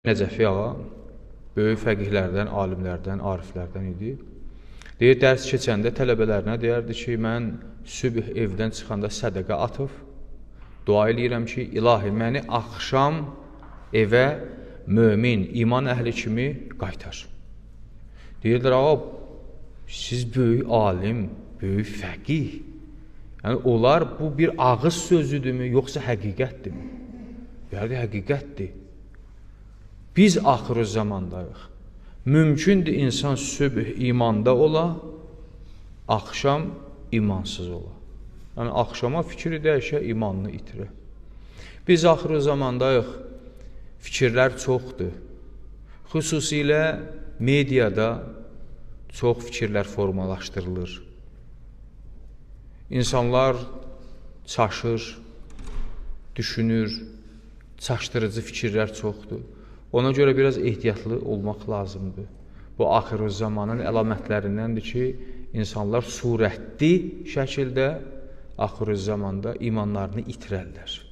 Nəcəfi ağa böyük fəqihlərdən, alimlərdən, ariflərdən idi. Deyir, dərs keçəndə tələbələrinə deyərdi ki, mən sübh evdən çıxanda sədəqə atıb, dua eləyirəm ki, ilahi, məni axşam evə mömin, iman əhli kimi qaytar. Deyirlər, ağa, siz böyük alim, böyük fəqih. Yəni, onlar bu bir ağız sözüdürmü, yoxsa həqiqətdirmi? Deyərdi, həqiqətdir. Biz axırı zamandayıq. Mümkündür insan sübh imanda ola, axşam imansız ola. Yəni, axşama fikri dəyişə, imanını itirə. Biz axırı zamandayıq, fikirlər çoxdur. Xüsusilə mediada çox fikirlər formalaşdırılır. İnsanlar çaşır, düşünür, çaşdırıcı fikirlər çoxdur. Ona görə biraz ehtiyatlı olmaq lazımdır. Bu, axırı zamanın əlamətlərindəndir ki, insanlar surətli şəkildə axırı zamanda imanlarını itirərlər.